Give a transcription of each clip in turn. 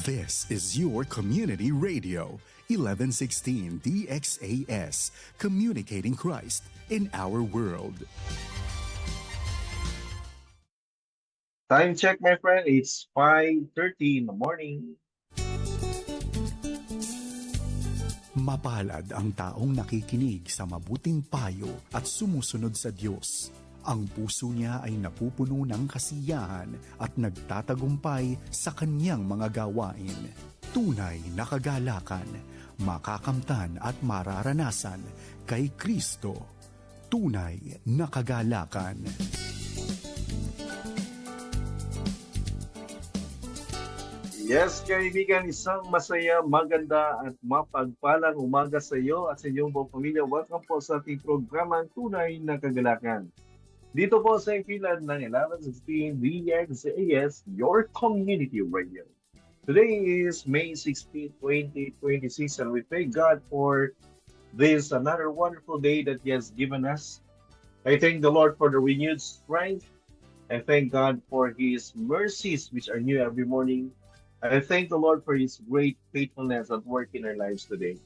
This is your Community Radio, 1116 DXAS, communicating Christ in our world. Time check, my friend. It's 5:30 in the morning. Mapalad ang taong nakikinig sa mabuting payo at sumusunod sa Diyos. Ang puso niya ay napupuno ng kasiyahan at nagtatagumpay sa kanyang mga gawain. Tunay na kagalakan, makakamtan at mararanasan kay Kristo. Tunay na kagalakan. Yes, kaibigan, isang masaya, maganda at mapagpalang umaga sa iyo at sa inyong buong pamilya. Welcome po sa ating programang Tunay na Kagalakan. Dito po sa ipilan ng 1116 DXAS, your community radio. Today is May 16, 2026, and we thank God for this another wonderful day that He has given us. I thank the Lord for the renewed strength. I thank God for His mercies, which are new every morning. I thank the Lord for His great faithfulness at work in our lives today.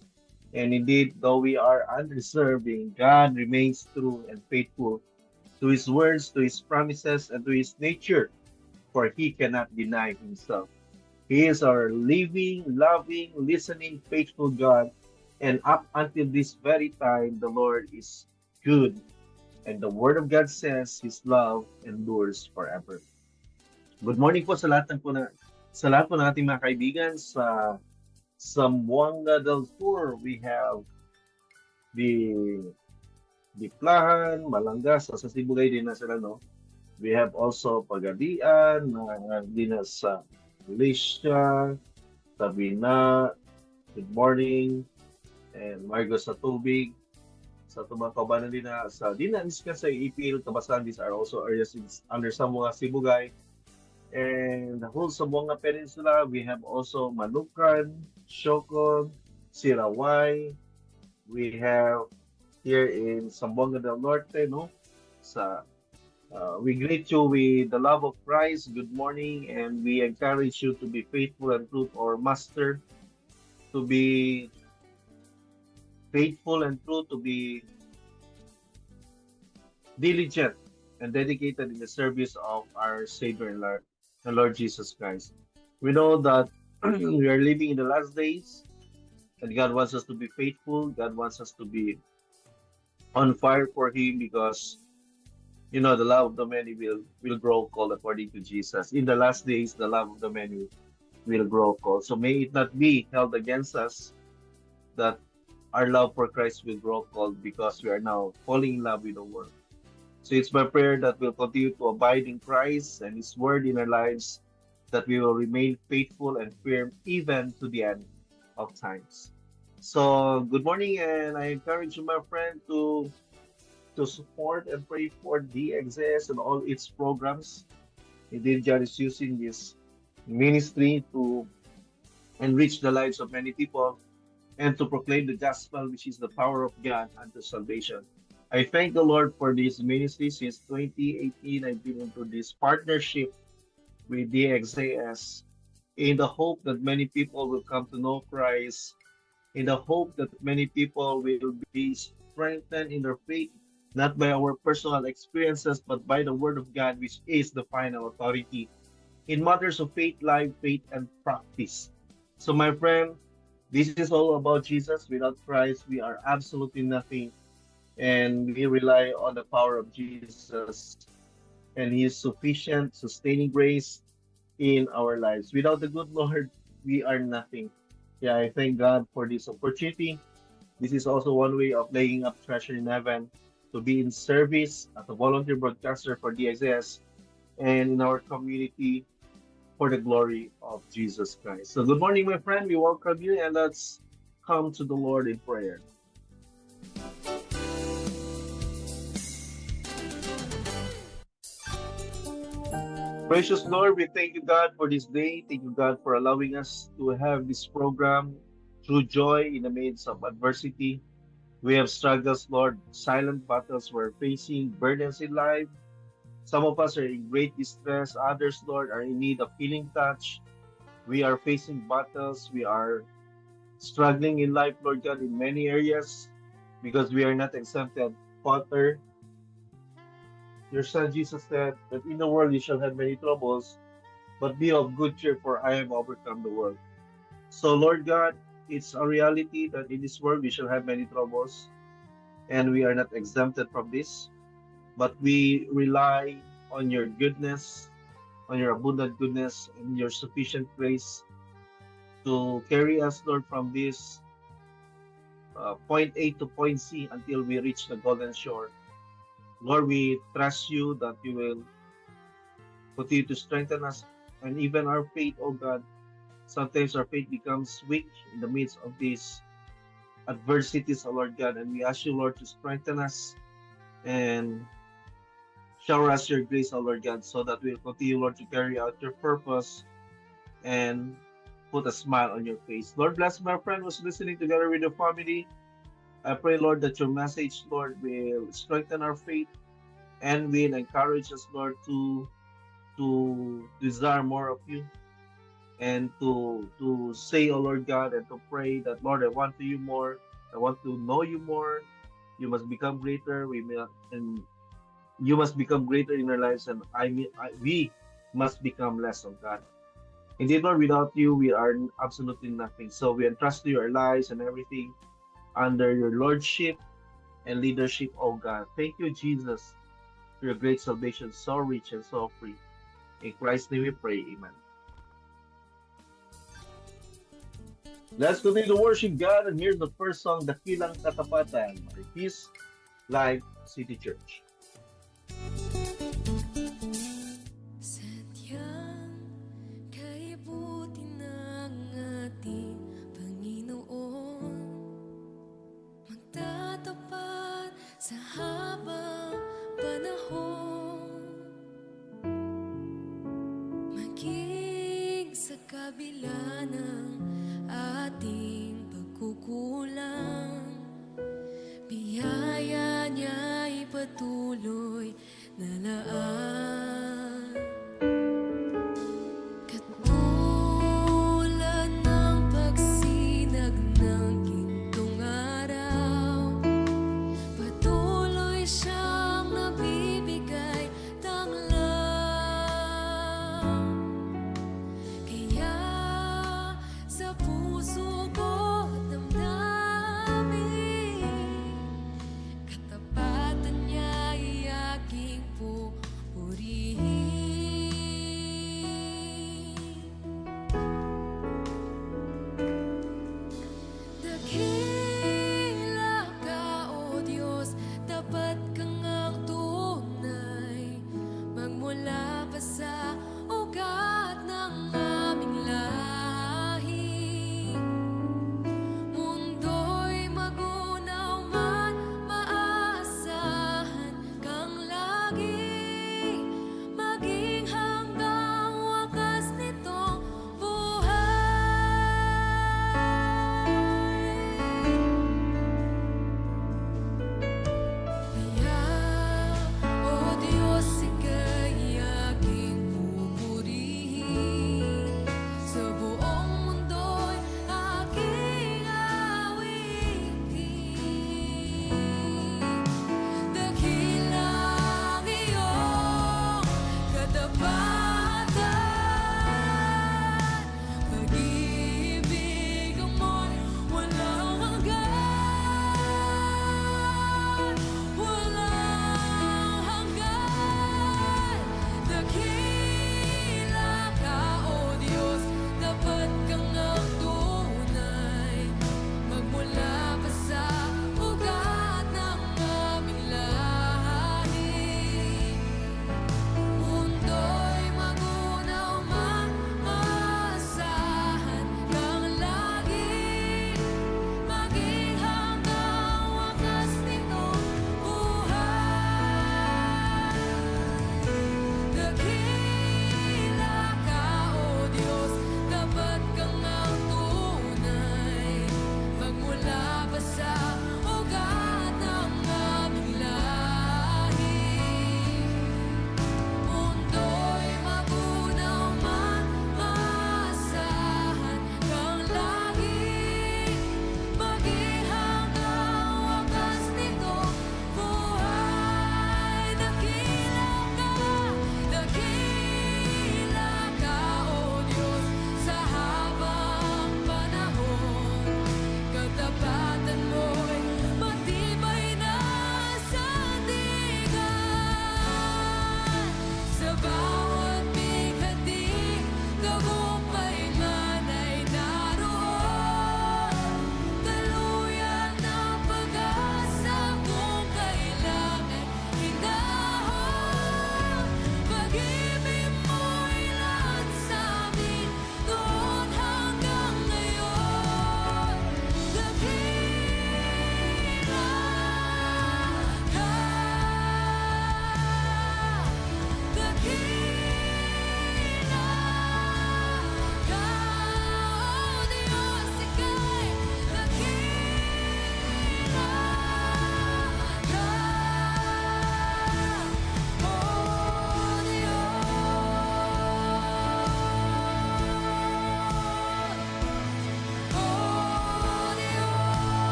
And indeed, though we are undeserving, God remains true and faithful to His words, to His promises, and to His nature, for He cannot deny Himself. He is our living, loving, listening, faithful God. And up until this very time, the Lord is good. And the Word of God says His love endures forever. Good morning po sa lahat po ng ating mga kaibigan sa Zamboanga del Sur. We have the Diklahan, Malangas, sa Sibugay din na sila, no? We have also Pagadian, din na sa Malaysia, Sabina, good morning, and Margo sa Tubig, sa Tumang Kaubanan din na sa Dinanis ka sa Ipil, Kabasan, these are also areas under Zamboanga, Sibugay. And the whole Zamboanga Peninsula, we have also Manukan, Siocon, Sirawai. We have here in Zamboanga del Norte, no? We greet you with the love of Christ. Good morning, and we encourage you to be faithful and true to our Master, to be faithful and true, to be diligent and dedicated in the service of our Savior and Lord Jesus Christ. We know that we are living in the last days, and God wants us to be faithful. God wants us to be on fire for Him because, you know, the love of the many will grow cold according to Jesus. In the last days, the love of the many will grow cold. So may it not be held against us that our love for Christ will grow cold because we are now falling in love with the world. So it's my prayer that we'll continue to abide in Christ and His Word in our lives, that we will remain faithful and firm even to the end of times. So good morning, and I encourage you, my friend, to support and pray for DXS and all its programs. Indeed, God is using this ministry to enrich the lives of many people and to proclaim the gospel, which is the power of God unto salvation. I thank the Lord for this ministry. Since 2018, I've been into this partnership with DXAS in the hope that many people will come to know Christ, in the hope that many people will be strengthened in their faith, not by our personal experiences, but by the Word of God, which is the final authority in matters of faith, life, faith, and practice. So, my friend, this is all about Jesus. Without Christ, we are absolutely nothing. And we rely on the power of Jesus and His sufficient, sustaining grace in our lives. Without the good Lord, we are nothing. Yeah, I thank God for this opportunity. This is also one way of laying up treasure in heaven, to be in service as a volunteer broadcaster for DXS and in our community for the glory of Jesus Christ. So good morning, my friend. We welcome you, and let's come to the Lord in prayer. Precious Lord, we thank you, God, for this day. Thank you, God, for allowing us to have this program through joy in the midst of adversity. We have struggles, Lord, silent battles we're facing, burdens in life. Some of us are in great distress. Others, Lord, are in need of healing touch. We are facing battles. We are struggling in life, Lord God, in many areas because we are not exempted. Father, your Son Jesus said that in the world you shall have many troubles, but be of good cheer, for I have overcome the world. So, Lord God, it's a reality that in this world we shall have many troubles, and we are not exempted from this, but we rely on your goodness, on your abundant goodness, and your sufficient grace to carry us, Lord, from this point A to point C until we reach the golden shore. Lord, we trust you that you will continue to strengthen us and even our faith, oh God. Sometimes our faith becomes weak in the midst of these adversities, oh Lord God, and we ask you, Lord, to strengthen us and shower us your grace, oh Lord God, so that we'll continue, Lord, to carry out your purpose and put a smile on your face. Lord, bless my friend who's listening together with the family. I pray, Lord, that your message, Lord, will strengthen our faith and will encourage us, Lord, to desire more of you and to say, oh Lord God, and to pray that, Lord, I want to you more. I want to know you more. You must become greater. And you must become greater in our lives, and we must become less of God. Indeed, Lord, without you, we are absolutely nothing. So we entrust to you our lives and everything under your lordship and leadership, oh God. Thank you, Jesus, for your great salvation, so rich and so free. In Christ's name we pray, amen. Let's continue to worship God, and here's the first song, Dakilang Katapatan, by Peace Life City Church. Sadyang kaibuti ng ating Panginoon, magtatapat sa habang panahon, maging sa kabila ng ating pagkukulang. Biyaya niya'y patuloy na laan. Katulad ng pagsinag ng gintong araw, patuloy siyang nabibigay tanglaw. Kaya sa puso ko damdamin, katapatan niya'y aking pupurihin. Dakila ka, O Diyos, tapat kang ang tunay, magmula pa sa ugat ng aming lahi.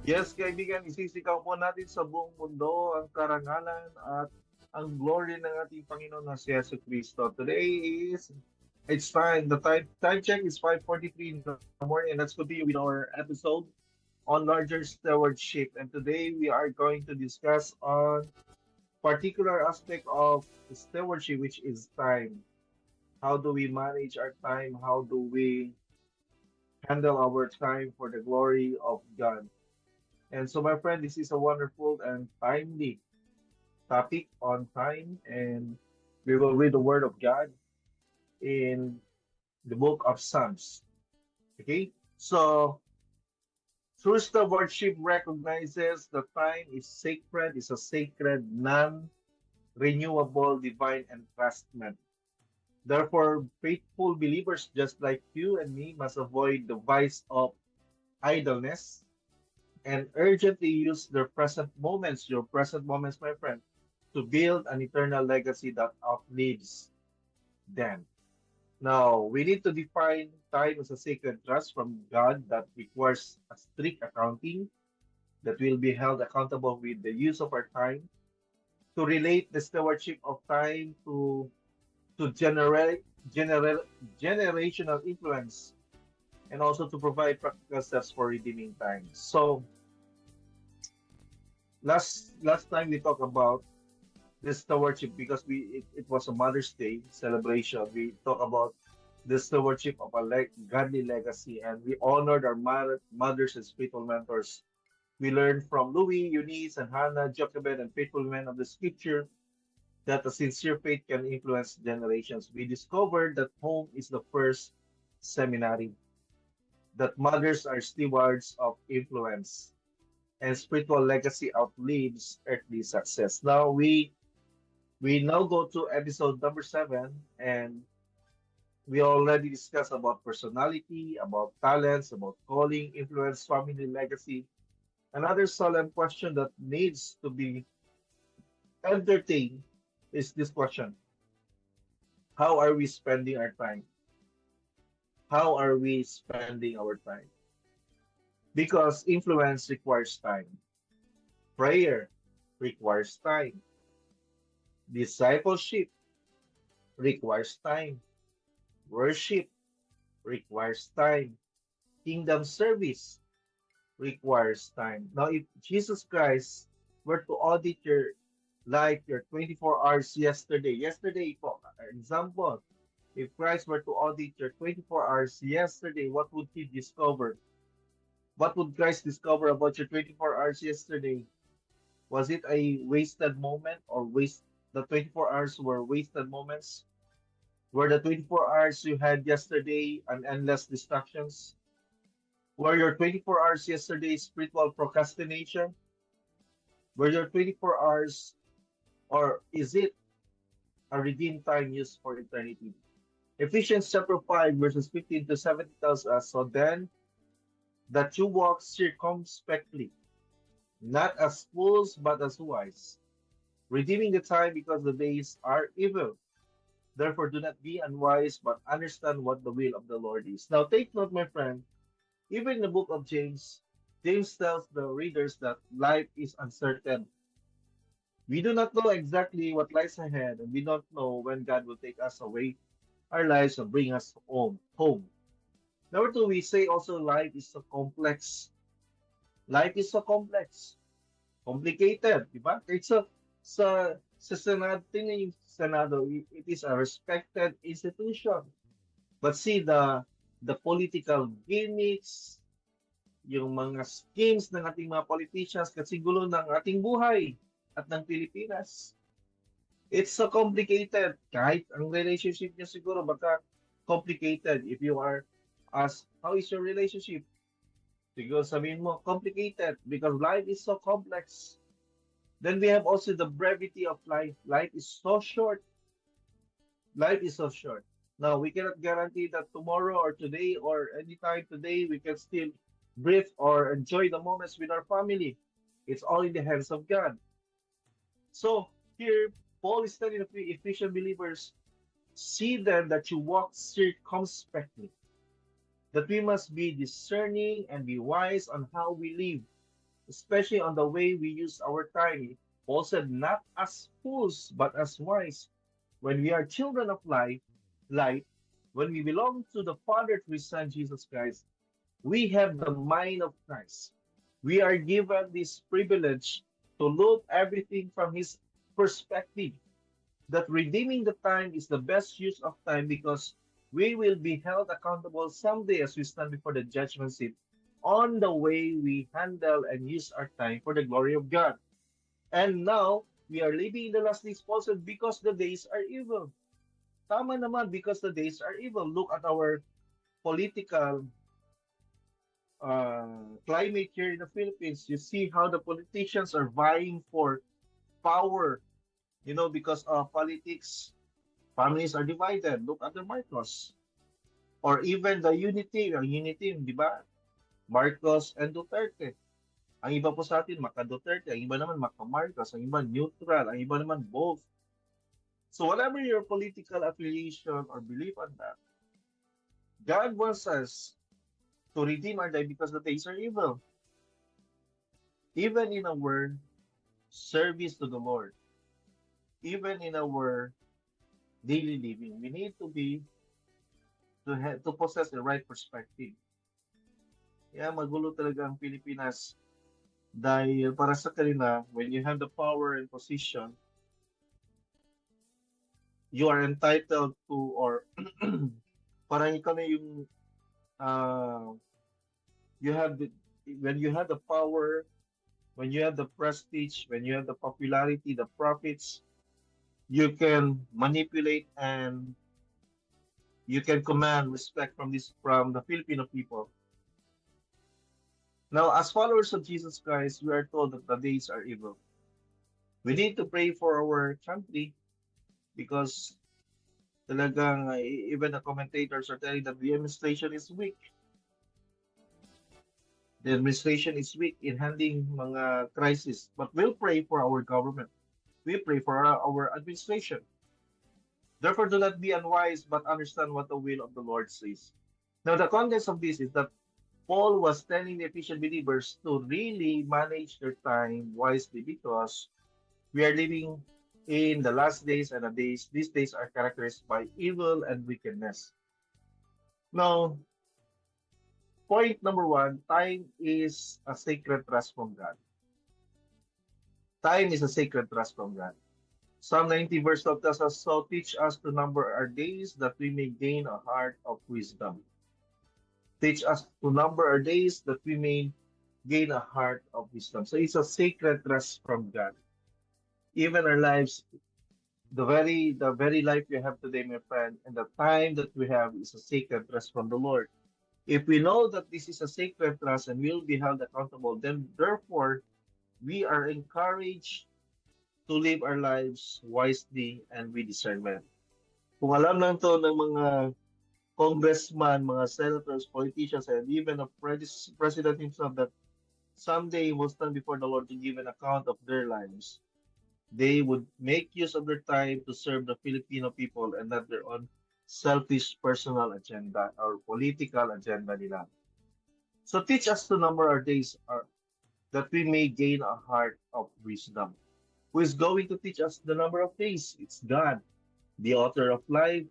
Yes, kaibigan, isisikaw po natin sa buong mundo ang karangalan at ang glory ng ating Panginoon na si Yesu Cristo. Today is, it's time, the time check is 5:43 in the morning, and let's continue with our episode on larger stewardship. And today we are going to discuss on particular aspect of stewardship, which is time. How do we manage our time? How do we handle our time for the glory of God? And so, my friend, this is a wonderful and timely topic on time, and we will read the Word of God in the book of Psalms. Okay, so true stewardship recognizes that time is sacred, is a sacred, non-renewable divine entrustment. Therefore, faithful believers just like you and me must avoid the vice of idleness and urgently use your present moments, my friend, to build an eternal legacy that outlives them. Now, we need to define time as a sacred trust from God that requires a strict accounting, that will be held accountable with the use of our time, to relate the stewardship of time to generational influence, and also to provide practical steps for redeeming time. So, last time we talked about this stewardship because it was a Mother's Day celebration. We talked about the stewardship of a godly legacy, and we honored our mothers and spiritual mentors. We learned from Louis, Eunice, and Hannah, Jochebed, and faithful men of the Scripture that a sincere faith can influence generations. We discovered that home is the first seminary, that mothers are stewards of influence, and spiritual legacy outlives earthly success. Now we now go to episode number 7, and we already discussed about personality, about talents, about calling, influence, family legacy. Another solemn question that needs to be entertained is this question: how are we spending our time? How are we spending our time? Because influence requires time. Prayer requires time. Discipleship requires time. Worship requires time. Kingdom service requires time. Now, if Jesus Christ were to audit your life, your 24 hours yesterday po, example, if Christ were to audit your 24 hours yesterday, what would he discover? What would Christ discover about your 24 hours yesterday? Was it a wasted moment, or the 24 hours were wasted moments? Were the 24 hours you had yesterday an endless distractions? Were your 24 hours yesterday spiritual procrastination? Were your 24 hours, or is it a redeemed time used for eternity? Ephesians chapter 5 verses 15 to 17 tells us, so then that you walk circumspectly, not as fools but as wise, redeeming the time because the days are evil. Therefore, do not be unwise, but understand what the will of the Lord is. Now, take note, my friend, even in the book of James, James tells the readers that life is uncertain. We do not know exactly what lies ahead, and we don't know when God will take us away, our lives, and bring us home. Number two, we say also life is so complex. Life is so complex. Complicated, di ba? Kahit sa Senado, tingnan yung Senado, it is a respected institution. But see the political gimmicks, yung mga schemes ng ating mga politicians kasi gulo ng ating buhay at ng Pilipinas. It's so complicated. Kahit ang relationship niya siguro baka complicated. If you are asked, how is your relationship? Siguro sabihin mo, complicated because life is so complex. Then we have also the brevity of life. Life is so short. Life is so short. Now, we cannot guarantee that tomorrow or today or anytime today we can still breathe or enjoy the moments with our family. It's all in the hands of God. So, here, Paul is telling the Ephesian believers, see then that you walk circumspectly, that we must be discerning and be wise on how we live. especially on the way we use our time. Paul said, not as fools, but as wise. When we are children of light, when we belong to the Father through His Son, Jesus Christ, we have the mind of Christ. We are given this privilege to look everything from His perspective, that redeeming the time is the best use of time because we will be held accountable someday as we stand before the judgment seat on the way we handle and use our time for the glory of God. And now, we are living in the last days also because the days are evil. Tama naman, because the days are evil. Look at our political climate here in the Philippines. You see how the politicians are vying for power, because of politics. Families are divided. Look at the Marcos. Or even the unity, di ba? Marcos and Duterte. Ang iba po sa atin, maka-Duterte. Ang iba naman, maka-Marcos. Ang iba, neutral. Ang iba naman, both. So whatever your political affiliation or belief on that, God wants us to redeem our day because the days are evil. Even in our service to the Lord, even in our daily living, we need to possess the right perspective. Kaya magulo talaga ang Pilipinas dahil para sa kanila, when you have the power and position, you are entitled to, or parang ikaw na yung you have when you have the power, when you have the prestige, when you have the popularity, the profits, you can manipulate and you can command respect from the Filipino people. Now, as followers of Jesus Christ, we are told that the days are evil. We need to pray for our country because talagang even the commentators are telling that the administration is weak. The administration is weak in handling mga crisis. But we'll pray for our government. We pray for our administration. Therefore, do not be unwise, but understand what the will of the Lord says. Now, the context of this is that Paul was telling the Ephesian believers to really manage their time wisely because we are living in the last days, and these days are characterized by evil and wickedness. Now, point number one, time is a sacred trust from God. Time is a sacred trust from God. Psalm 90 verse 12 tells us, so teach us to number our days that we may gain a heart of wisdom. Teach us to number our days that we may gain a heart of wisdom. So it's a sacred trust from God. Even our lives, the very life you have today, my friend, and the time that we have is a sacred trust from the Lord. If we know that this is a sacred trust and will be held accountable, then therefore we are encouraged to live our lives wisely and with discernment. Kung alam lang to ng mga congressman, mga senators, politicians, and even a president himself that someday he will stand before the Lord to give an account of their lives, they would make use of their time to serve the Filipino people and not their own selfish personal agenda or political agenda nila. So teach us to number our days that we may gain a heart of wisdom. Who is going to teach us the number of days? It's God, the author of life,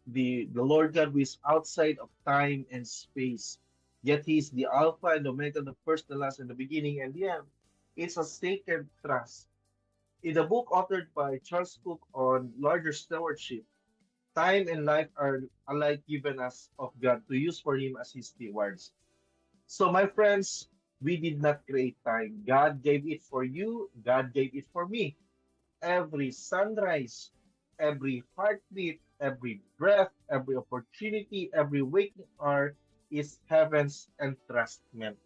the Lord God who is outside of time and space. Yet He is the Alpha and Omega, the first, the last, and the beginning and the end. It's a sacred trust. In the book authored by Charles Cook on larger stewardship, time and life are alike given us of God to use for Him as His stewards. So my friends, we did not create time. God gave it for you. God gave it for me. Every sunrise, every heartbeat, every breath, every opportunity, every waking hour is heaven's entrustment.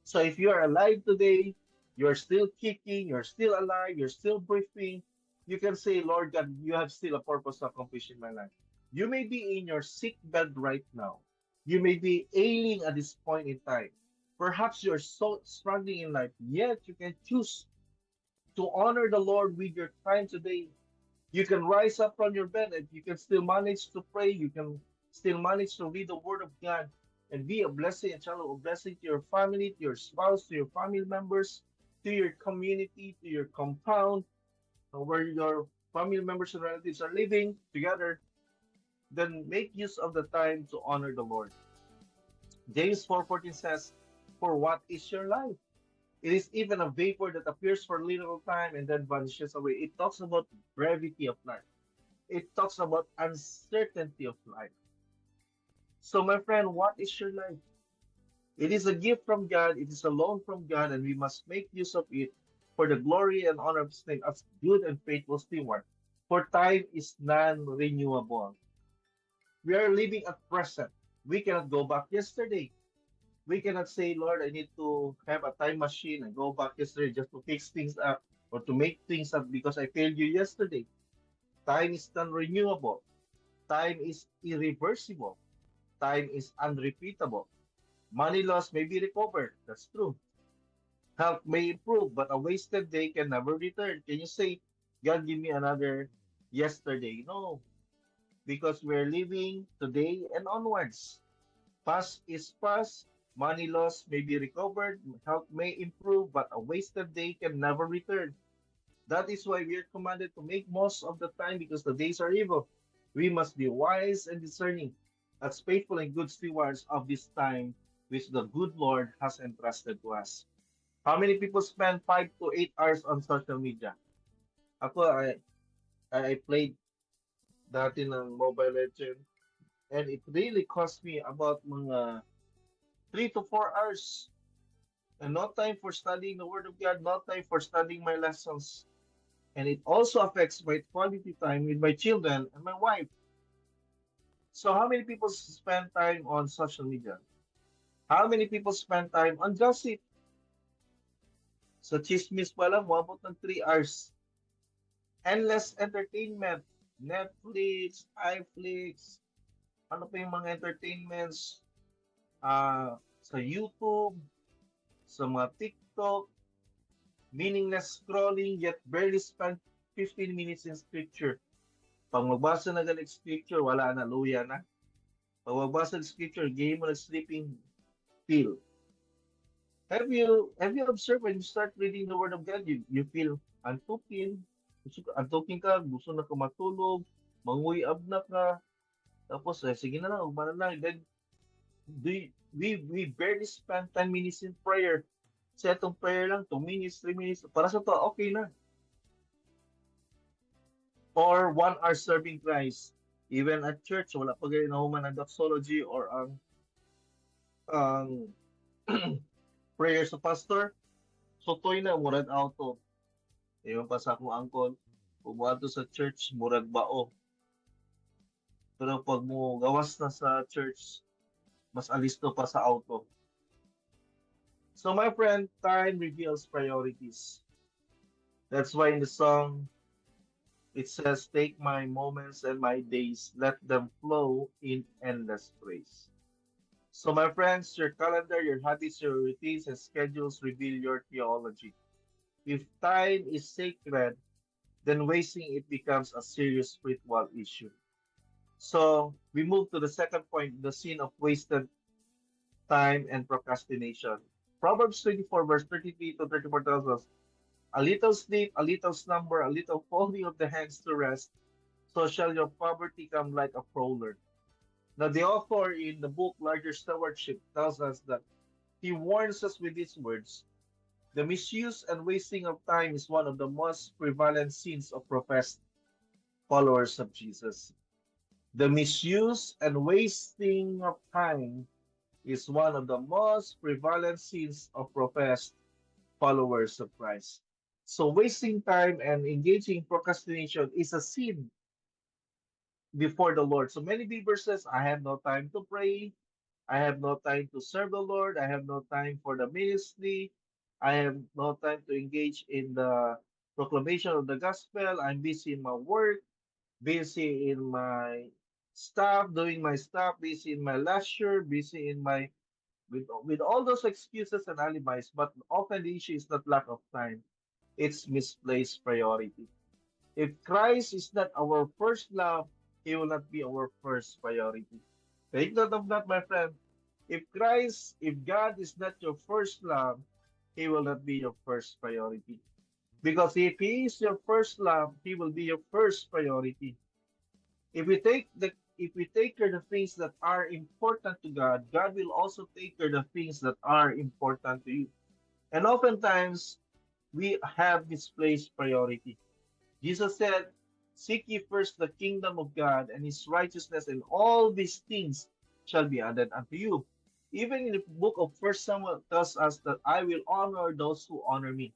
So if you are alive today, you're still kicking, you're still alive, you're still breathing, you can say, Lord God, you have still a purpose to accomplish in my life. You may be in your sick bed right now. You may be ailing at this point in time. Perhaps you're so struggling in life, yet you can choose to honor the Lord with your time today. You can rise up from your bed and you can still manage to pray. You can still manage to read the Word of God. and be a blessing, a child of blessing to your family, to your spouse, to your family members, to your community, to your compound, where your family members and relatives are living together. Then make use of the time to honor the Lord. James 4:14 says, "For what is your life? It is even a vapor that appears for a little time and then vanishes away." It talks about brevity of life. It talks about uncertainty of life. So, my friend, what is your life? It is a gift from God, it is a loan from God, and we must make use of it for the glory and honor of His name as good and faithful steward. For time is non-renewable. We are living at present. We cannot go back yesterday. We cannot say, Lord, I need to have a time machine and go back yesterday just to fix things up or to make things up because I failed you yesterday. Time is non-renewable. Time is irreversible. Time is unrepeatable. Money lost may be recovered. That's true. Health may improve, but a wasted day can never return. Can you say, God, give me another yesterday? No, because we're living today and onwards. Past is past. Money lost may be recovered. Health may improve, but a wasted day can never return. That is why we are commanded to make most of the time because the days are evil. We must be wise and discerning as faithful and good stewards of this time which the good Lord has entrusted to us. How many people spend 5 to 8 hours on social media? Ako, I played dati ng Mobile Legend and it really cost me about mga 3 to 4 hours. And no time for studying the Word of God, no time for studying my lessons. And it also affects my quality time with my children and my wife. So how many people spend time on social media? How many people spend time on gossip? Sa chismis pa lang, umabot ng 3 hours. Endless entertainment. Netflix, iFlix, ano pa yung mga entertainments sa YouTube, sa mga TikTok, meaningless scrolling, yet barely spend 15 minutes in scripture. Pag magbasa na galing scripture, wala na, luya na. Pag magbasa ng scripture, game mo na sleeping pill. Have you observed when you start reading the Word of God, you feel antukin, antukin ka, gusto na ka matulog, manguyab na ka, tapos sige na lang, ugma na lang. Then we barely spend 10 minutes in prayer. Sa itong prayer lang, 2 minutes, 3 minutes, para sa to, okay na. Or 1 hour serving Christ. Even at church, wala pa ganyan na human ang doxology or ang prayer sa pastor. So, toy na, murad auto. Ewan pa sa akong uncle, pumuha to sa church, murag bao. Pero pag mo gawas na sa church, mas alisto pa sa auto. So my friend, time reveals priorities. That's why in the song, it says, "Take my moments and my days, let them flow in endless praise." So my friends, your calendar, your habits, your routines, and schedules reveal your theology. If time is sacred, then wasting it becomes a serious spiritual issue. So we move to the second point, the sin of wasted time and procrastination. Proverbs 24, verse 33 to 34 tells us, "A little sleep, a little slumber, a little folding of the hands to rest, so shall your poverty come like a prowler." Now, the author in the book Larger Stewardship tells us that he warns us with these words: the misuse and wasting of time is one of the most prevalent sins of professed followers of Jesus. The misuse and wasting of time is one of the most prevalent sins of professed followers of Christ. So wasting time and engaging in procrastination is a sin before the Lord. So many believers says, I have no time to pray. I have no time to serve the Lord. I have no time for the ministry. I have no time to engage in the proclamation of the gospel. I'm busy in my work, busy in my stuff, doing my stuff, busy in my leisure, busy in my with all those excuses and alibis. But often the issue is not lack of time; it's misplaced priority. If Christ is not our first love, He will not be our first priority. Take note of that, my friend. If God is not your first love, He will not be your first priority. Because if He is your first love, He will be your first priority. If we take care of the things that are important to God, God will also take care of the things that are important to you. And oftentimes we have misplaced priority. Jesus said, "Seek ye first the kingdom of God and his righteousness, and all these things shall be added unto you." Even in the book of First Samuel tells us that I will honor those who honor me.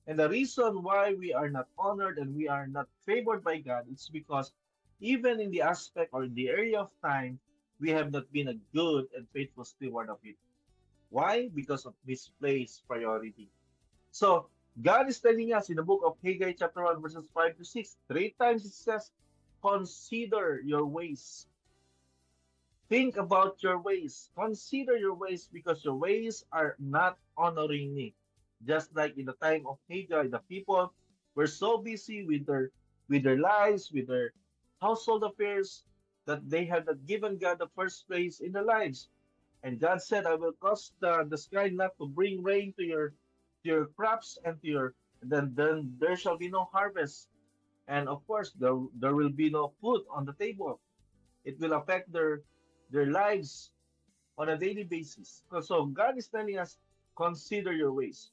And the reason why we are not honored and we are not favored by God is because even in the aspect or the area of time, we have not been a good and faithful steward of it. Why? Because of misplaced priority. So God is telling us in the book of Haggai chapter 1 verses 5 to 6, three times it says, consider your ways. Think about your ways. Consider your ways because your ways are not honoring me. Just like in the time of Haggai, the people were so busy with their lives, with their household affairs, that they had not given God the first place in their lives. And God said, I will cause the sky not to bring rain to your crops and to your then there shall be no harvest. And of course there will be no food on the table. It will affect their lives on a daily basis. So God is telling us, consider your ways.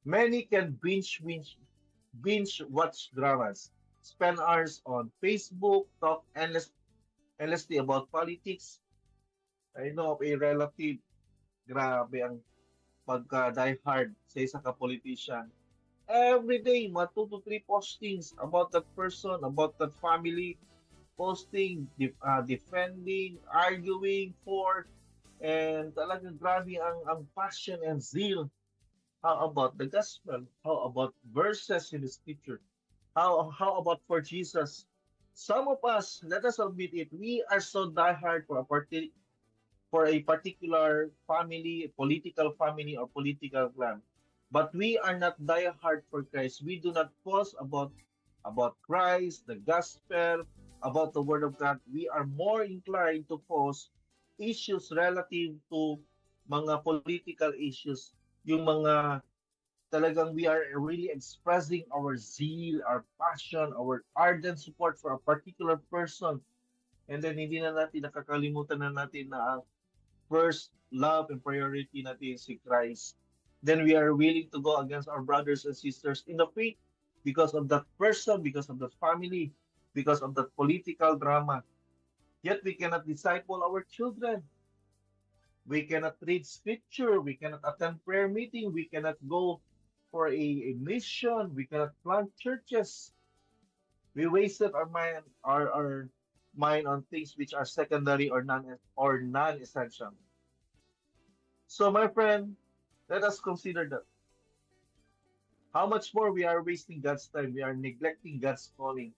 Many can binge watch dramas, spend hours on Facebook, talk endlessly about politics. I know of a relative, grabe ang pagka-die hard sa isa ka politician. Every day, mga 2 to 3 postings about that person, about that family, posting, defending, arguing for, and talagang grabe ang passion and zeal. How about the gospel? How about verses in the scripture? How about for Jesus? Some of us, let us admit it, we are so diehard for a particular family, political family, or political clan. But we are not diehard for Christ. We do not post about Christ, the gospel, about the word of God. We are more inclined to post issues relative to mga political issues, yung mga talagang we are really expressing our zeal, our passion, our ardent support for a particular person. And then hindi na natin nakakalimutan na natin na ang first love and priority natin si Christ. Then we are willing to go against our brothers and sisters in the faith because of that person, because of that family, because of that political drama. Yet we cannot disciple our children. We cannot read scripture. We cannot attend prayer meeting. We cannot go for a mission. We cannot plant churches. We wasted our mind on things which are secondary or non-essential. So, my friend, let us consider that. How much more we are wasting God's time. We are neglecting God's calling.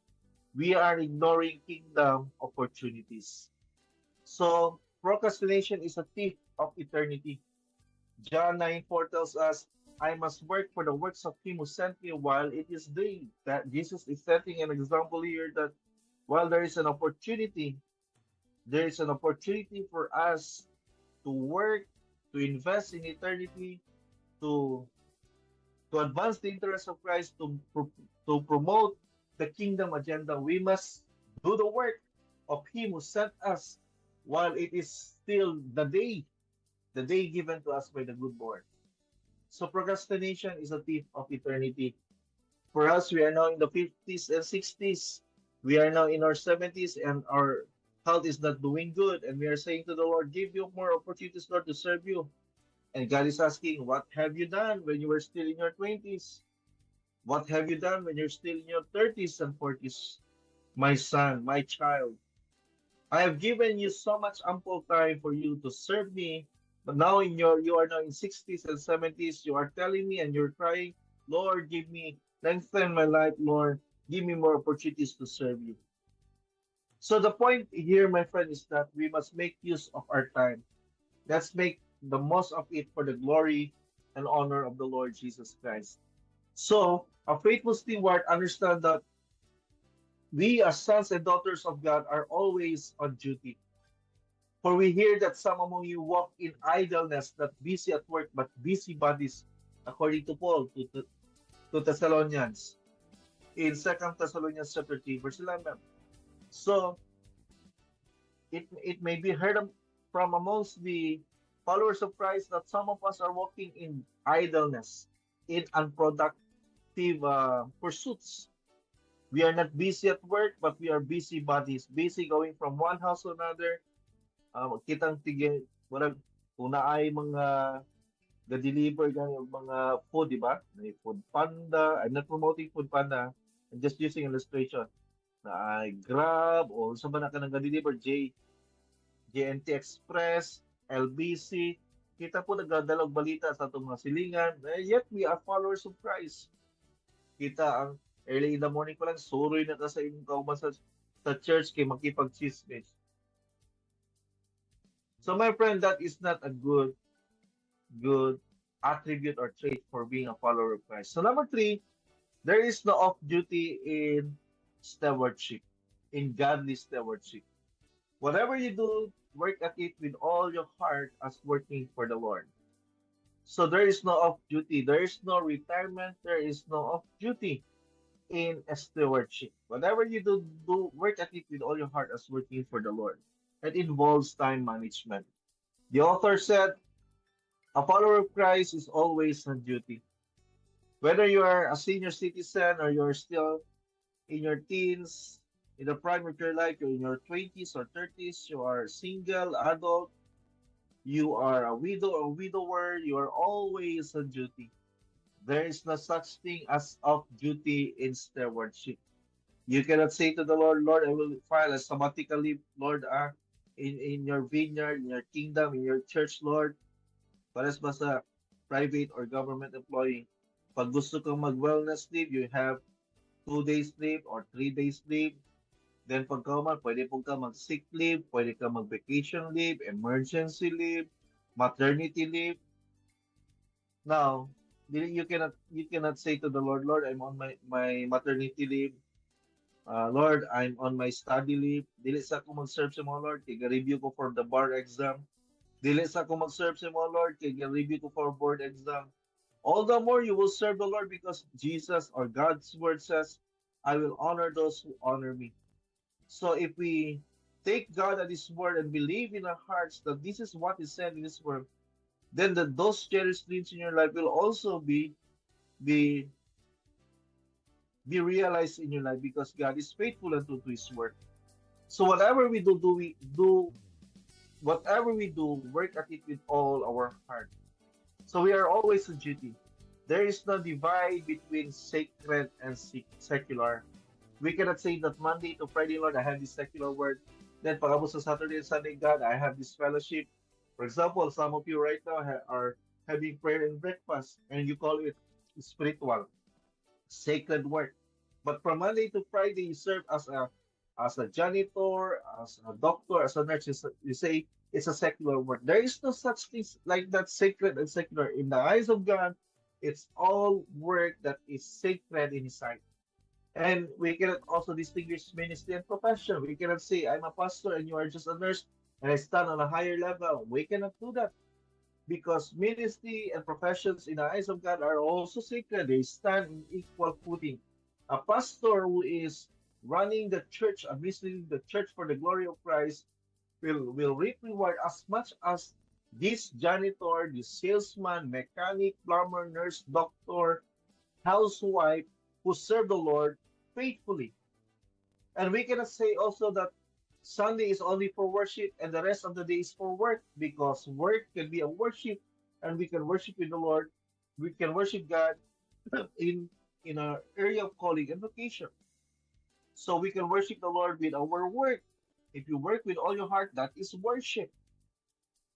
We are ignoring kingdom opportunities. So, procrastination is a thief of eternity. John 9:4 tells us, I must work for the works of him who sent me while it is day. That Jesus is setting an example here that while there is an opportunity for us to work, to invest in eternity, to advance the interest of Christ, to promote the kingdom agenda. We must do the work of him who sent us while it is still the day given to us by the good Lord. So procrastination is a thief of eternity. For us, we are now in the 50s and 60s. We are now in our 70s and our health is not doing good. And we are saying to the Lord, give you more opportunities, Lord, to serve you. And God is asking, what have you done when you were still in your 20s? What have you done when you're still in your 30s and 40s? My son, my child, I have given you so much ample time for you to serve me, but now you are now in 60s and 70s, you are telling me and you're crying, Lord, give me lengthen my life, Lord, give me more opportunities to serve you. So the point here, my friend, is that we must make use of our time. Let's make the most of it for the glory and honor of the Lord Jesus Christ. So a faithful steward understand that we as sons and daughters of God are always on duty. For we hear that some among you walk in idleness, not busy at work, but busy bodies, according to Paul to Thessalonians in Second Thessalonians chapter 3, verse 11. So it may be heard from amongst the followers of Christ that some of us are walking in idleness, in unproductive pursuits. We are not busy at work, but we are busy bodies, busy going from one house to another. Kitang tigil, wala, kung naay mga ga-deliver gani mga food, di ba? May Food Panda. I'm not promoting Food Panda. I'm just using illustration. Na ay Grab o sa ba na ka nang ga-deliver, JNT Express, LBC. Kita po nagdadalag balita sa itong mga silingan. Yet we are followers of Christ. Kita ang early in the morning pa lang, suroy na ta sa inyong kauban sa church kay makipag-chismis. So my friend, that is not a good attribute or trait for being a follower of Christ. So number 3, there is no off duty in stewardship, in godly stewardship. Whatever you do, work at it with all your heart as working for the Lord. So there is no off duty, there is no retirement, there is no off duty in stewardship. Whatever you do, work at it with all your heart as working for the Lord. It involves time management. The author said, a follower of Christ is always on duty. Whether you are a senior citizen or you're still in your teens, in the prime of your life, you're in your 20s or 30s, you are single, adult, you are a widow or widower, you are always on duty. There is no such thing as off duty in stewardship. You cannot say to the Lord, Lord, I will file a sabbatical leave, Lord, in your vineyard, in your kingdom, in your church, Lord. Pares ba sa private or government employee? Pag gusto kang mag-wellness leave, you have 2 days leave or 3 days leave. Then pagka pwede po ka mag-sick leave, pwede ka mag-vacation leave, emergency leave, maternity leave. Now, you cannot say to the Lord, Lord, I'm on my maternity leave. Lord, I'm on my study leave. Dili sa ako mag-serve sa mga Lord, kaya review ko for the bar exam. Dili sa ako mag-serve sa mga Lord, kaya review ko for board exam. All the more you will serve the Lord because Jesus or God's word says, I will honor those who honor me. So if we take God at His word and believe in our hearts that this is what is said in His word, then those cherished dreams in your life will also be realized in your life because God is faithful unto His word. So whatever we do, whatever we do, work at it with all our heart. So we are always on duty. There is no divide between sacred and secular. We cannot say that Monday to Friday, Lord, I have this secular word. Then pagkabot sa Saturday and Sunday, God, I have this fellowship. For example, some of you right now are having prayer and breakfast, and you call it spiritual, sacred work. But from Monday to Friday, you serve as a janitor, as a doctor, as a nurse. You say it's a secular work. There is no such thing like that, sacred and secular. In the eyes of God, it's all work that is sacred in His sight. And we cannot also distinguish ministry and profession. We cannot say, I'm a pastor and you are just a nurse and I stand on a higher level. We cannot do that because ministry and professions in the eyes of God are also sacred. They stand in equal footing. A pastor who is running the church, administering the church for the glory of Christ, will reap reward as much as this janitor, this salesman, mechanic, plumber, nurse, doctor, housewife who serve the Lord faithfully. And we cannot say also that Sunday is only for worship and the rest of the day is for work because work can be a worship and we can worship with the Lord. We can worship God in our area of calling and vocation. So we can worship the Lord with our work. If you work with all your heart, that is worship.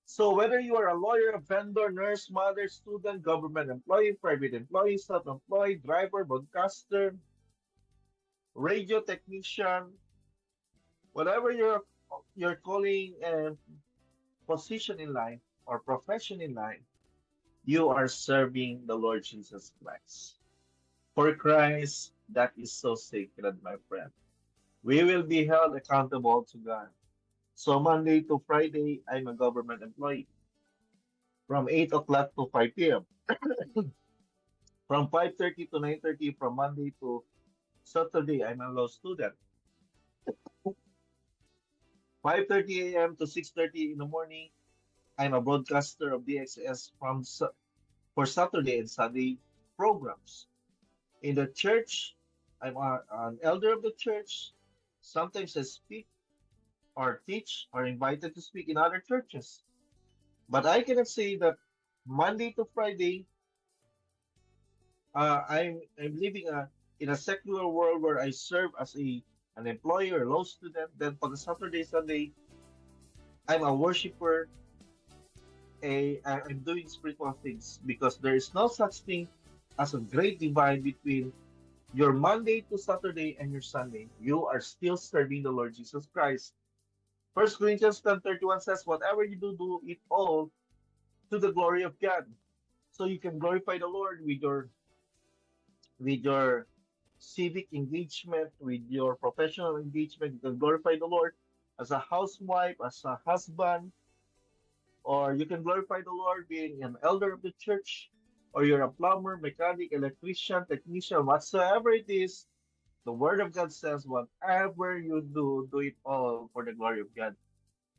So whether you are a lawyer, a vendor, nurse, mother, student, government employee, private employee, self-employed, driver, broadcaster, radio technician, whatever your calling and position in life or profession in life, you are serving the Lord Jesus Christ. For Christ, that is so sacred, my friend. We will be held accountable to God. So Monday to Friday, I'm a government employee from 8 o'clock to 5 p.m. From 5:30 to 9:30 from Monday to Saturday, I'm a law student. 5:30 a.m. to 6:30 in the morning, I'm a broadcaster of DXS for Saturday and Sunday programs. In the church, an elder of the church. Sometimes I speak or teach or invited to speak in other churches. But I cannot say that Monday to Friday, I'm living in a secular world where I serve as an employee or law student. Then for the Saturday, Sunday, I'm a worshiper. I'm doing spiritual things because there is no such thing as a great divide between your Monday to Saturday and your Sunday. You are still serving the Lord Jesus Christ. First Corinthians 10:31 says, "Whatever you do, do it all to the glory of God." So you can glorify the Lord with your civic engagement, with your professional engagement. You can glorify the Lord as a housewife, as a husband, or you can glorify the Lord being an elder of the church, or you're a plumber, mechanic, electrician, technician, whatsoever it is. The Word of God says, whatever you do, do it all for the glory of God.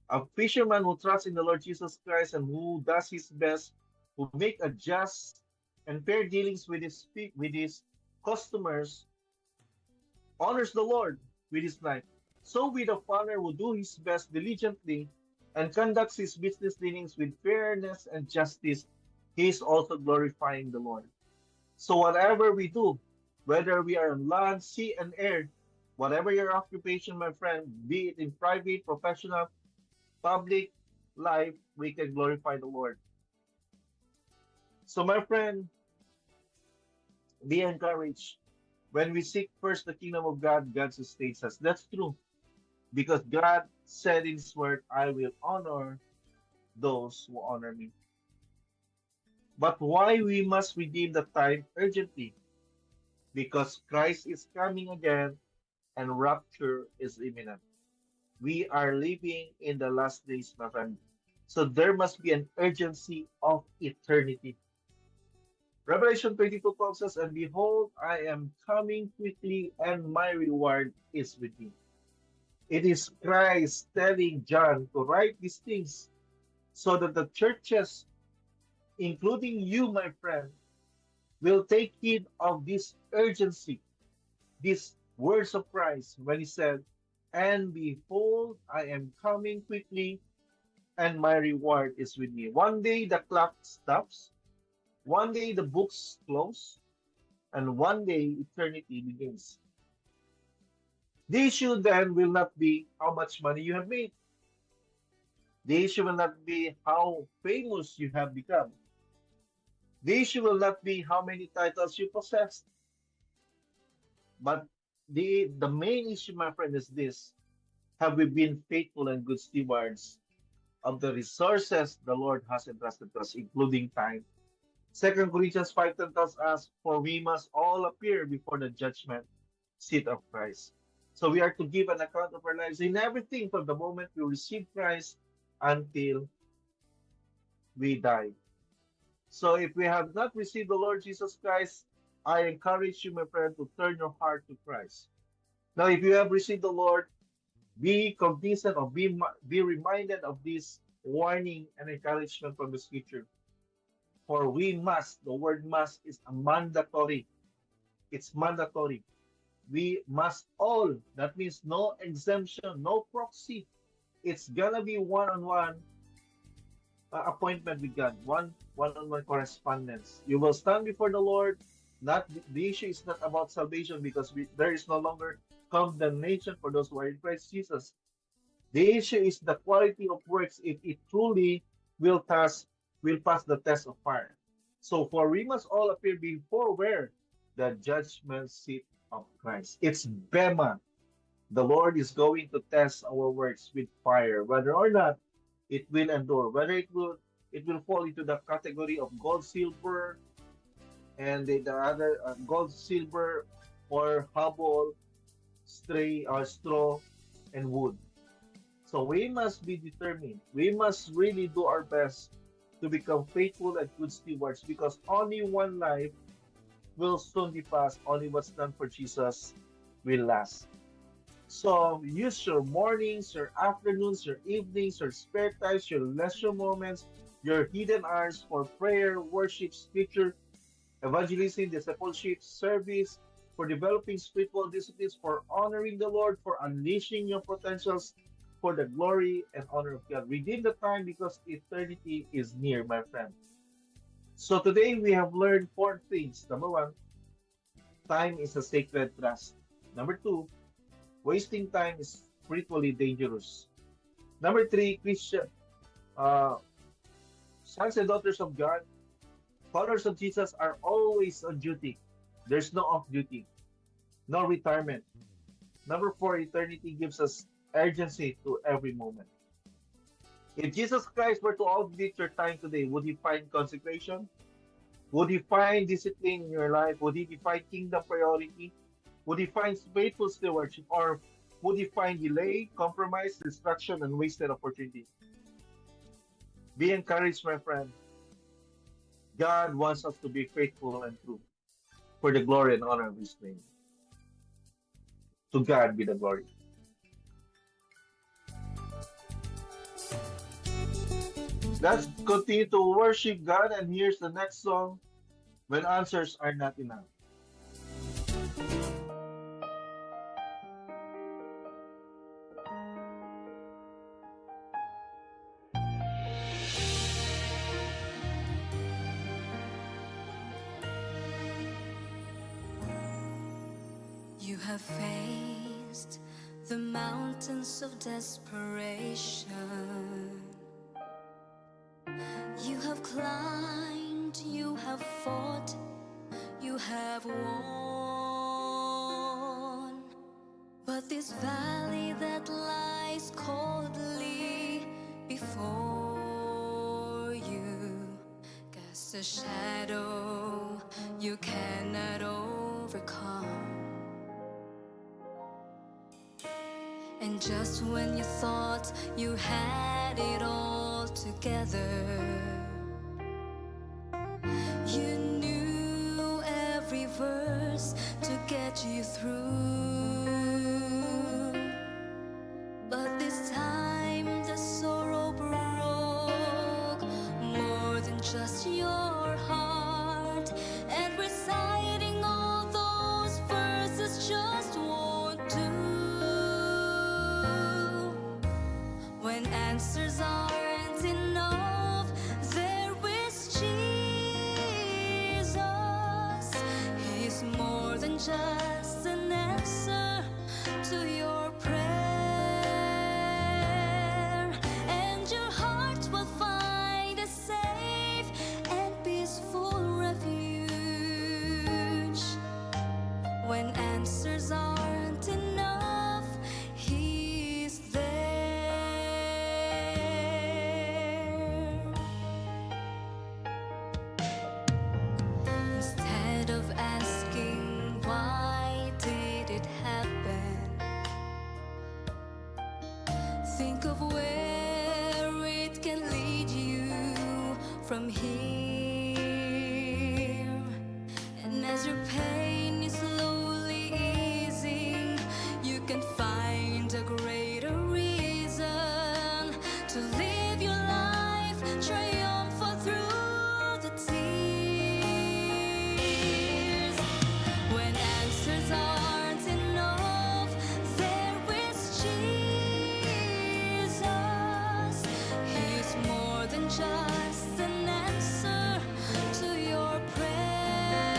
A fisherman who trusts in the Lord Jesus Christ and who does his best, who make a just and fair dealings with his customers, honors the Lord with his life. So with a farmer who do his best diligently and conducts his business dealings with fairness and justice, he is also glorifying the Lord. So whatever we do, whether we are on land, sea, and air, whatever your occupation, my friend, be it in private, professional, public life, we can glorify the Lord. So, my friend, be encouraged. When we seek first the kingdom of God, God sustains us. That's true. Because God said in His word, I will honor those who honor me. But why we must redeem the time urgently? Because Christ is coming again and rapture is imminent. We are living in the last days, my friend. So there must be an urgency of eternity. Revelation 22:12 says, "And behold, I am coming quickly, and my reward is with me." It is Christ telling John to write these things so that the churches, including you, my friend, will take heed of this urgency, these words of Christ when He said, "And behold, I am coming quickly, and my reward is with me." One day the clock stops, one day the books close, and one day eternity begins. The issue then will not be how much money you have made. The issue will not be how famous you have become. The issue will not be how many titles you possess. But the main issue, my friend, is this: have we been faithful and good stewards of the resources the Lord has entrusted to us, including time? 2 Corinthians 5:10 tells us, "For we must all appear before the judgment seat of Christ." So we are to give an account of our lives in everything from the moment we receive Christ until we die. So if we have not received the Lord Jesus Christ, I encourage you, my friend, to turn your heart to Christ. Now, if you have received the Lord, be cognizant or be reminded of this warning and encouragement from the Scripture. For we must, the word must is a mandatory. It's mandatory. We must all, that means no exemption, no proxy. It's gonna be one-on-one appointment with God, one-on-one correspondence. You will stand before the Lord. Not the issue is not about salvation because there is no longer condemnation for those who are in Christ Jesus. The issue is the quality of works if it truly will pass the test of fire. So for we must all appear before where? The judgment seat of Christ. It's Bema. The Lord is going to test our works with fire, whether or not it will endure, whether it will fall into the category of gold, silver, and the other gold, silver, or hubble, stray or straw, and wood. So we must be determined. We must really do our best to become faithful and good stewards because only one life will soon be passed. Only what's done for Jesus will last. So use your mornings, your afternoons, your evenings, your spare times, your leisure moments, your hidden hours for prayer, worship, scripture, evangelism, discipleship, service, for developing spiritual disciplines, for honoring the Lord, for unleashing your potentials for the glory and honor of God. Redeem the time because eternity is near, my friend. So today we have learned four things. Number one, time is a sacred trust. Number two, wasting time is spiritually dangerous. Number three, Christian, uh, sons and daughters of God, followers of Jesus are always on duty. There's no off duty, no retirement. Number four, eternity gives us urgency to every moment. If Jesus Christ were to audit your time today, would he find consecration? Would he find discipline in your life? Would he find kingdom priority? Would he find faithful stewardship? Or would he find delay, compromise, distraction, and wasted opportunity? Be encouraged, my friend. God wants us to be faithful and true for the glory and honor of his name. To God be the glory. Let's continue to worship God, and here's the next song, When Answers Are Not Enough. You have faced the mountains of desperation. You have climbed, you have fought, you have won. But this valley that lies coldly before you casts a shadow you cannot overcome. And just when you thought you had it all together, you knew every verse to get you through. But this time the sorrow broke more than just your heart, and reciting all those verses just won't do. When answers aren't enough, there is Jesus. He's more than just an answer to your prayer, and your heart will find a safe and peaceful refuge. When answers aren't enough, he's there. Instead of asking why did it happen, think of where it can lead you from here. And as your pain is slowly easing, you can find a greater reason to live your life triumphant through the tears. When answers aren't enough, there is Jesus. He's more than just an answer to your prayer,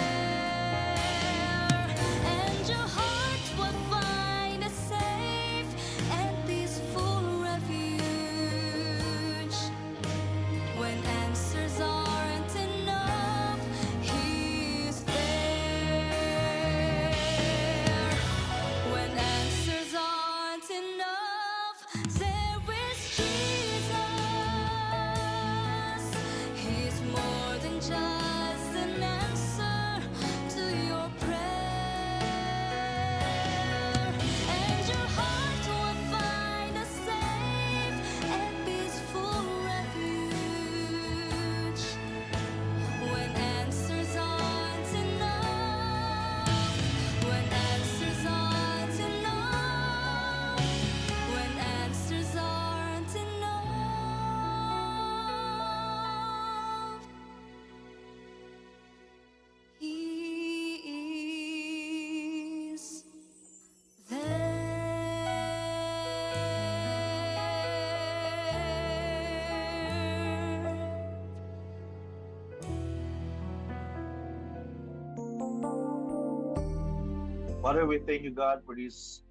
Father, we thank you, God, for this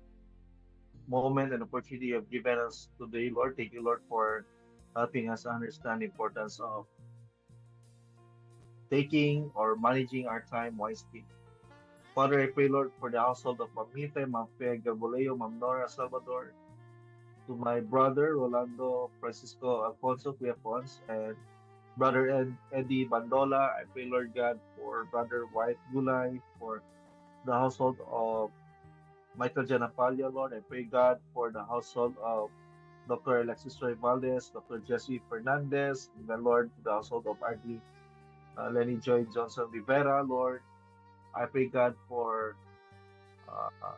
moment and opportunity you have given us today, Lord. Thank you, Lord, for helping us understand the importance of taking or managing our time wisely. Father, I pray, Lord, for the household of Mamita, Ma'am Fea Gaboleo, Ma'am Nora Salvador, to my brother, Rolando Francisco Alfonso Cuyafonz, and brother Eddie Bandola. I pray, Lord God, for brother White Gulay, for the household of Michael Janapalya, Lord. I pray, God, for the household of Dr. Alexis Roy Valdez, Dr. Jesse Fernandez, and the Lord, the household of Agli Lenny Joy Johnson Rivera, Lord. I pray, God, for uh,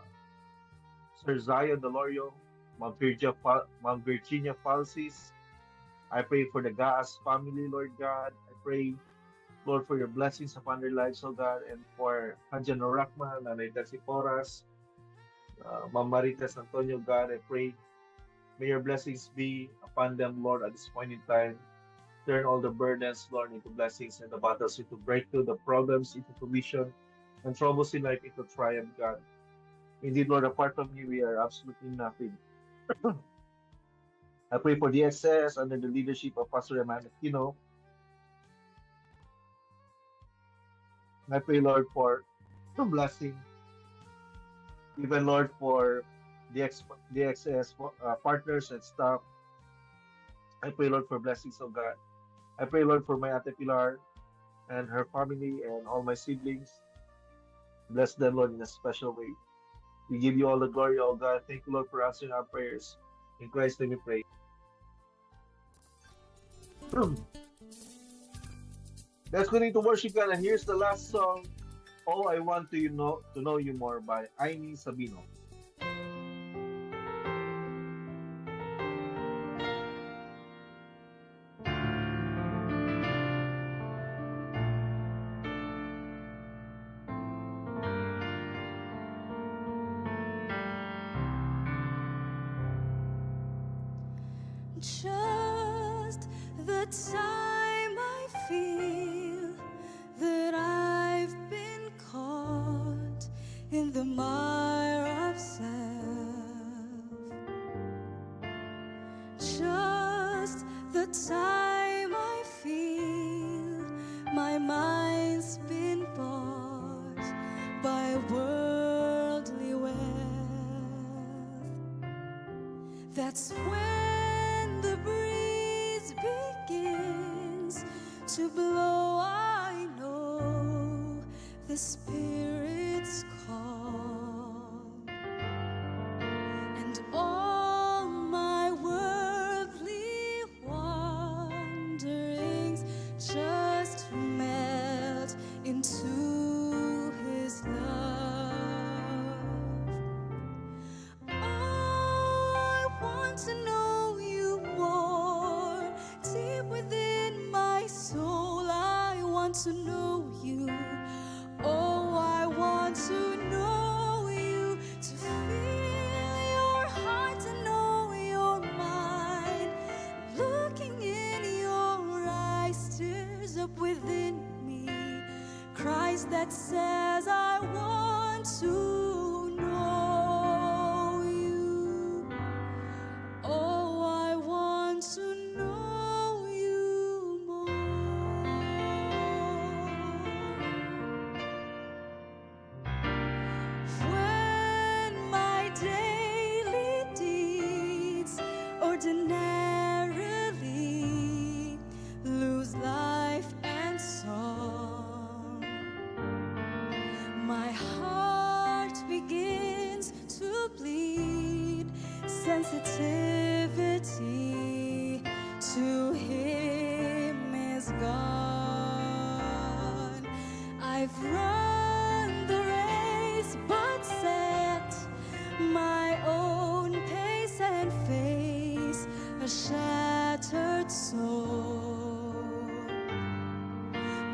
Sir Zion Delorio, Mount Virginia Falsis. I pray for the Gaas family, Lord God. I pray, Lord, for your blessings upon their lives, oh God, and for Hanjan Norakma, Nanay Desi Porras, Ma'am Marites Antonio, God. I pray, may your blessings be upon them, Lord, at this point in time. Turn all the burdens, Lord, into blessings and the battles into breakthrough, the problems into solution, and troubles in life into triumph, God. Indeed, Lord, apart from you, we are absolutely nothing. I pray for DSS under the leadership of Pastor Emmanuel Aquino. I pray, Lord, for the blessing, even, Lord, for the XS partners and staff. I pray, Lord, for blessings, of God. I pray, Lord, for my Ate Pilar and her family and all my siblings. Bless them, Lord, in a special way. We give you all the glory, oh God. Thank you, Lord, for answering our prayers. In Christ's name we pray. Let's continue to worship God. And here's the last song, "Oh, I Want to Know You More" by Aini Sabino. Just the time I feel that I've been caught in the mire of self. Just the time I feel my mind's been bought by worldly wealth. That's when the breeze begins to blow. I know the Spirit's call, and all my worldly wanderings just melt into His love. I want to know you more, deep within my soul. I want to know you. Oh, I want to know you, to feel your heart, to know your mind. Looking in your eyes stirs up within me Christ that says, I want to know you. Oh, I want to know you more. When my daily deeds ordinarily lose life and song, my heart begins to bleed sensitivity to Him is gone. I've run the race but set my own pace and face a shattered soul.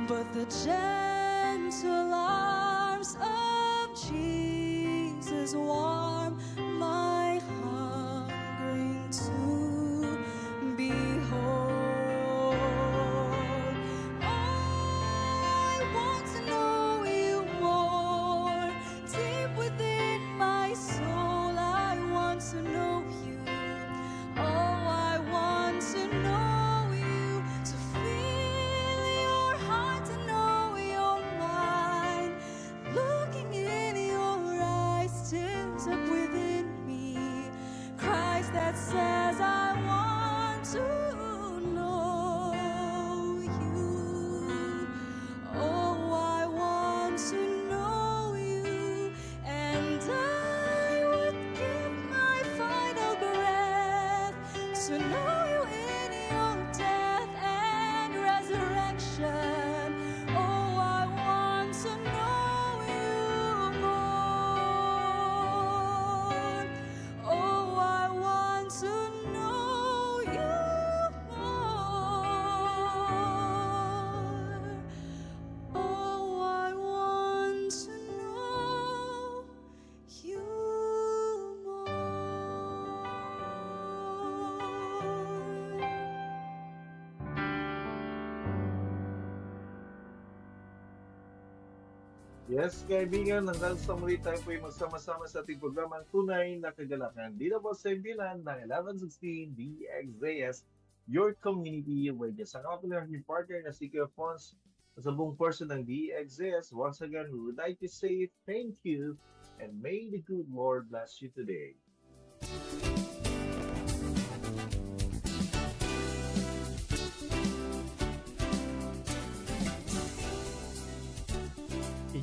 But the gentle arms of Jesus warm my hungering to behold. I want to know you more, deep within Yes, kaibigan, hanggang sa muli tayo po ay magsama-sama sa ating programang Tunay na Kagalakan. Dito po sa impilan ng 1116 DXAS, your community radio. Sa kapapilang yung partner na si Kuya Fons sa buong person ng DXAS. Once again, we would like to say thank you and may the good Lord bless you today.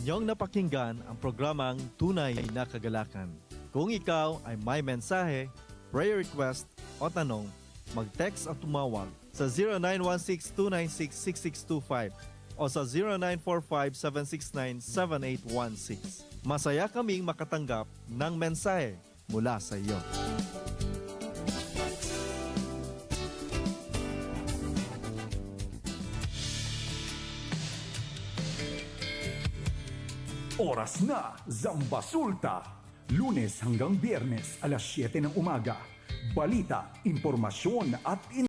Inyong napakinggan ang programang Tunay na Kagalakan. Kung ikaw ay may mensahe, prayer request o tanong, mag-text at tumawag sa 0916-296-6625 o sa 0945-769-7816. Masaya kaming makatanggap ng mensahe mula sa iyo. Oras na, Zambasulta! Lunes hanggang Biyernes, alas 7 ng umaga. Balita, impormasyon at